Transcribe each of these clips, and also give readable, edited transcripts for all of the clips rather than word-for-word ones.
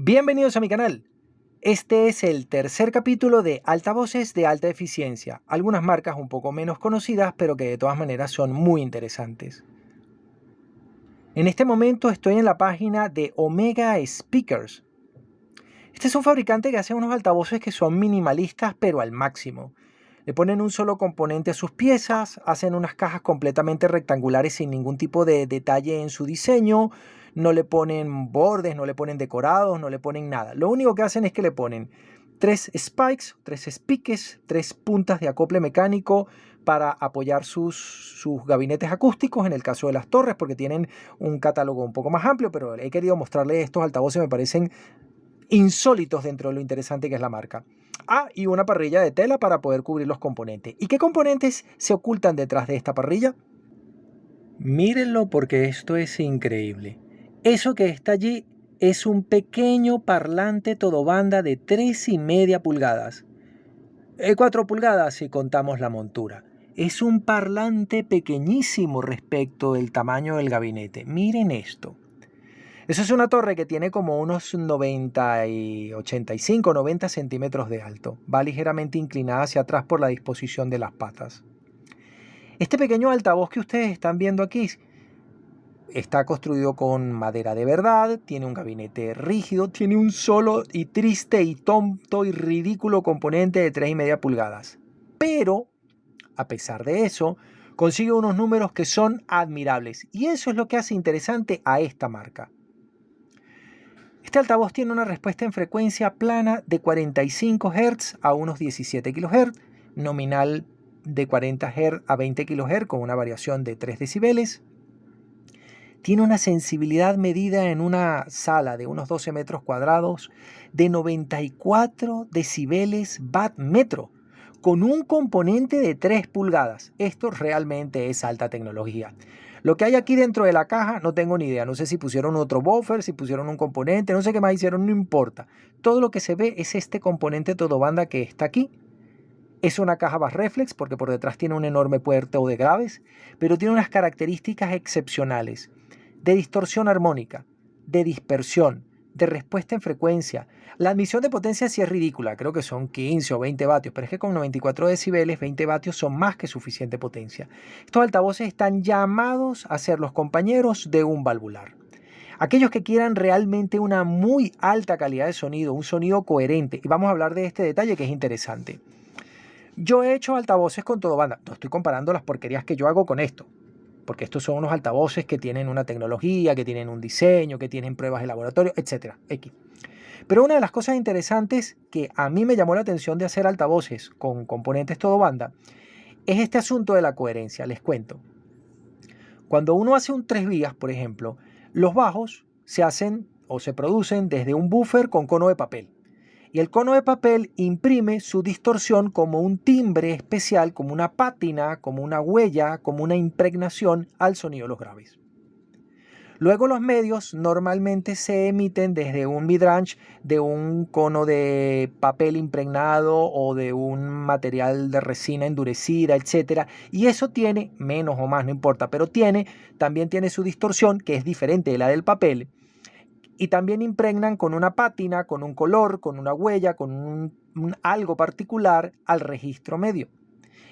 Bienvenidos a mi canal. Este es el tercer capítulo de altavoces de alta eficiencia, algunas marcas un poco menos conocidas, pero que de todas maneras son muy interesantes. En este momento estoy en la página de Omega Speakers. Este es un fabricante que hace unos altavoces que son minimalistas, pero al máximo. Le ponen un solo componente a sus piezas, hacen unas cajas completamente rectangulares sin ningún tipo de detalle en su diseño, no le ponen bordes, no le ponen decorados, no le ponen nada. Lo único que hacen es que le ponen tres spikes, tres espiques, tres puntas de acople mecánico para apoyar sus gabinetes acústicos, en el caso de las torres, porque tienen un catálogo un poco más amplio, pero he querido mostrarles estos altavoces, me parecen insólitos dentro de lo interesante que es la marca. Y una parrilla de tela para poder cubrir los componentes. ¿Y qué componentes se ocultan detrás de esta parrilla? Mírenlo porque esto es increíble. Eso que está allí es un pequeño parlante todo banda de 3,5 pulgadas. 4 pulgadas si contamos la montura. Es un parlante pequeñísimo respecto del tamaño del gabinete. Miren esto. Eso es una torre que tiene como unos 85, 90 centímetros de alto. Va ligeramente inclinada hacia atrás por la disposición de las patas. Este pequeño altavoz que ustedes están viendo aquí está construido con madera de verdad, tiene un gabinete rígido, tiene un solo y triste y tonto y ridículo componente de 3,5 pulgadas. Pero, a pesar de eso, consigue unos números que son admirables. Y eso es lo que hace interesante a esta marca. Este altavoz tiene una respuesta en frecuencia plana de 45 Hz a unos 17 kHz, nominal de 40 Hz a 20 kHz con una variación de 3 decibeles. Tiene una sensibilidad medida en una sala de unos 12 metros cuadrados de 94 decibeles watt metro, con un componente de 3 pulgadas. Esto realmente es alta tecnología. Lo que hay aquí dentro de la caja no tengo ni idea. No sé si pusieron otro buffer, si pusieron un componente, no sé qué más hicieron, no importa. Todo lo que se ve es este componente todo banda que está aquí. Es una caja bass reflex porque por detrás tiene un enorme puerto de graves, pero tiene unas características excepcionales de distorsión armónica, de dispersión, de respuesta en frecuencia. La admisión de potencia sí es ridícula, creo que son 15 o 20 vatios, pero es que con 94 decibeles, 20 vatios son más que suficiente potencia. Estos altavoces están llamados a ser los compañeros de un valvular. Aquellos que quieran realmente una muy alta calidad de sonido, un sonido coherente, y vamos a hablar de este detalle que es interesante. Yo he hecho altavoces con todo banda, no estoy comparando las porquerías que yo hago con esto, porque estos son unos altavoces que tienen una tecnología, que tienen un diseño, que tienen pruebas de laboratorio, etc. Pero una de las cosas interesantes que a mí me llamó la atención de hacer altavoces con componentes todo banda es este asunto de la coherencia. Les cuento. Cuando uno hace un 3 vías, por ejemplo, los bajos se hacen o se producen desde un buffer con cono de papel. Y el cono de papel imprime su distorsión como un timbre especial, como una pátina, como una huella, como una impregnación al sonido de los graves. Luego los medios normalmente se emiten desde un midrange de un cono de papel impregnado o de un material de resina endurecida, etc. Y eso tiene, menos o más, no importa, pero también tiene su distorsión, que es diferente de la del papel. Y también impregnan con una pátina, con un color, con una huella, con un algo particular al registro medio.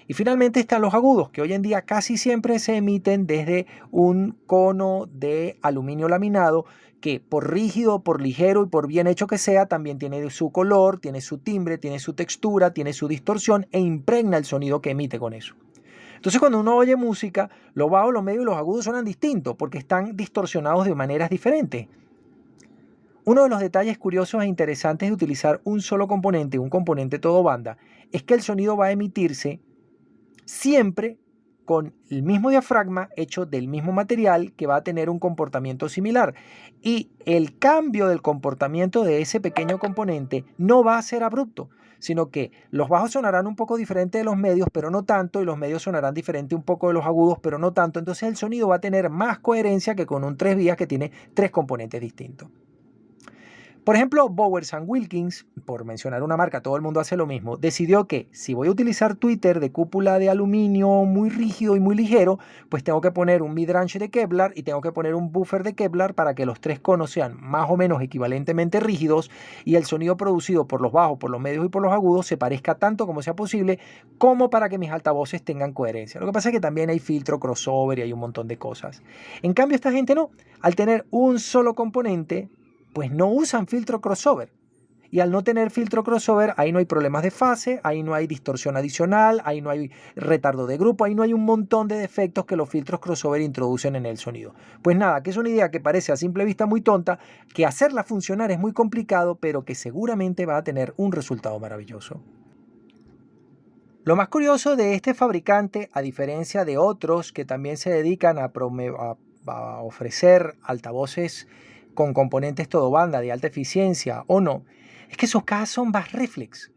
Y finalmente están los agudos, que hoy en día casi siempre se emiten desde un cono de aluminio laminado, que por rígido, por ligero y por bien hecho que sea, también tiene su color, tiene su timbre, tiene su textura, tiene su distorsión e impregna el sonido que emite con eso. Entonces cuando uno oye música, los bajos, los medios y los agudos suenan distintos porque están distorsionados de maneras diferentes. Uno de los detalles curiosos e interesantes de utilizar un solo componente, un componente todo banda, es que el sonido va a emitirse siempre con el mismo diafragma hecho del mismo material que va a tener un comportamiento similar. Y el cambio del comportamiento de ese pequeño componente no va a ser abrupto, sino que los bajos sonarán un poco diferente de los medios, pero no tanto, y los medios sonarán diferente un poco de los agudos, pero no tanto. Entonces el sonido va a tener más coherencia que con un 3 vías que tiene 3 componentes distintos. Por ejemplo, Bowers & Wilkins, por mencionar una marca, todo el mundo hace lo mismo, decidió que si voy a utilizar Twitter de cúpula de aluminio muy rígido y muy ligero, pues tengo que poner un midrange de Kevlar y tengo que poner un buffer de Kevlar para que los tres conos sean más o menos equivalentemente rígidos y el sonido producido por los bajos, por los medios y por los agudos se parezca tanto como sea posible, como para que mis altavoces tengan coherencia. Lo que pasa es que también hay filtro crossover y hay un montón de cosas. En cambio, esta gente no. Al tener un solo componente, pues no usan filtro crossover. Y al no tener filtro crossover, ahí no hay problemas de fase, ahí no hay distorsión adicional, ahí no hay retardo de grupo, ahí no hay un montón de defectos que los filtros crossover introducen en el sonido. Pues nada, que es una idea que parece a simple vista muy tonta, que hacerla funcionar es muy complicado, pero que seguramente va a tener un resultado maravilloso. Lo más curioso de este fabricante, a diferencia de otros que también se dedican a ofrecer altavoces con componentes todo banda de alta eficiencia o no, es que sus cajas son bass reflex.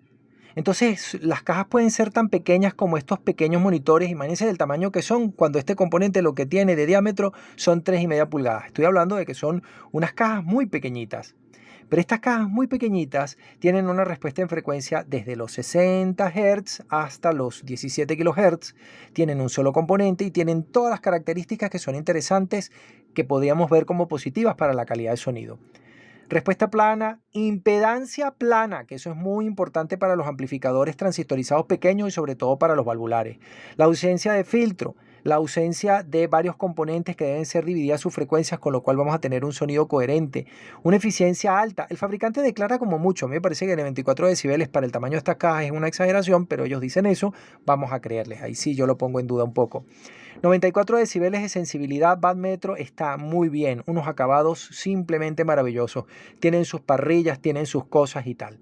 Entonces las cajas pueden ser tan pequeñas como estos pequeños monitores. Imagínense el tamaño que son cuando este componente lo que tiene de diámetro son 3,5 pulgadas. Estoy hablando de que son unas cajas muy pequeñitas. Pero estas cajas muy pequeñitas tienen una respuesta en frecuencia desde los 60 Hz hasta los 17 kHz. Tienen un solo componente y tienen todas las características que son interesantes que podríamos ver como positivas para la calidad de sonido. Respuesta plana, impedancia plana, que eso es muy importante para los amplificadores transistorizados pequeños y sobre todo para los valvulares. La ausencia de filtro, la ausencia de varios componentes que deben ser divididas sus frecuencias, con lo cual vamos a tener un sonido coherente. Una eficiencia alta. El fabricante declara como mucho. A mí me parece que 24 decibeles para el tamaño de estas cajas es una exageración, pero ellos dicen eso, vamos a creerles. Ahí sí yo lo pongo en duda un poco. 94 decibeles de sensibilidad wattmetro está muy bien, unos acabados simplemente maravillosos. Tienen sus parrillas, tienen sus cosas y tal.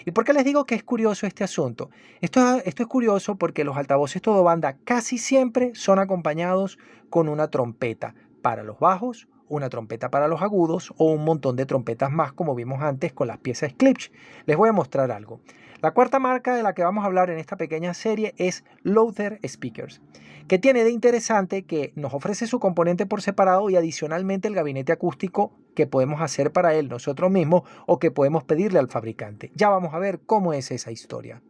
¿Y por qué les digo que es curioso este asunto? Esto es curioso porque los altavoces todo banda casi siempre son acompañados con una trompeta para los bajos, una trompeta para los agudos o un montón de trompetas más como vimos antes con las piezas Klipsch. Les voy a mostrar algo. La cuarta marca de la que vamos a hablar en esta pequeña serie es Lowther Speakers, que tiene de interesante que nos ofrece su componente por separado y adicionalmente el gabinete acústico que podemos hacer para él nosotros mismos o que podemos pedirle al fabricante. Ya vamos a ver cómo es esa historia.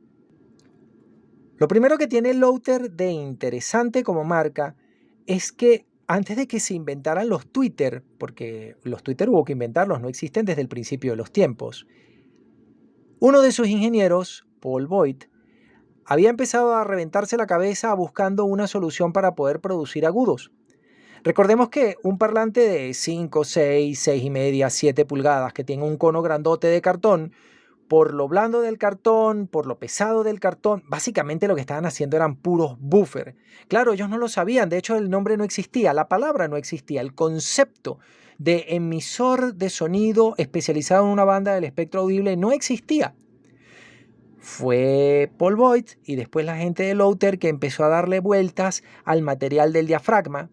Lo primero que tiene Lowther de interesante como marca es que antes de que se inventaran los Twitter, porque los Twitter hubo que inventarlos, no existen desde el principio de los tiempos, uno de sus ingenieros, Paul Voigt, había empezado a reventarse la cabeza buscando una solución para poder producir agudos. Recordemos que un parlante de 5, 6, 6,5, 7 pulgadas que tiene un cono grandote de cartón, por lo blando del cartón, por lo pesado del cartón, básicamente lo que estaban haciendo eran puros buffer. Claro, ellos no lo sabían, de hecho el nombre no existía, la palabra no existía, el concepto de emisor de sonido especializado en una banda del espectro audible no existía. Fue Paul Voigt y después la gente de Lowther que empezó a darle vueltas al material del diafragma,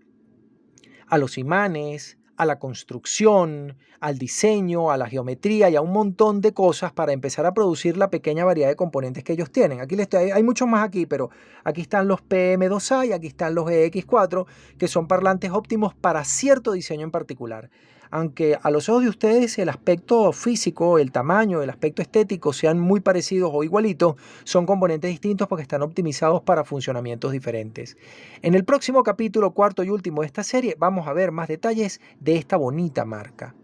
a los imanes, a la construcción, al diseño, a la geometría y a un montón de cosas para empezar a producir la pequeña variedad de componentes que ellos tienen. Aquí hay muchos más aquí, pero aquí están los PM2A y aquí están los EX4, que son parlantes óptimos para cierto diseño en particular. Aunque a los ojos de ustedes el aspecto físico, el tamaño, el aspecto estético sean muy parecidos o igualitos, son componentes distintos porque están optimizados para funcionamientos diferentes. En el próximo capítulo, cuarto y último de esta serie, vamos a ver más detalles de esta bonita marca.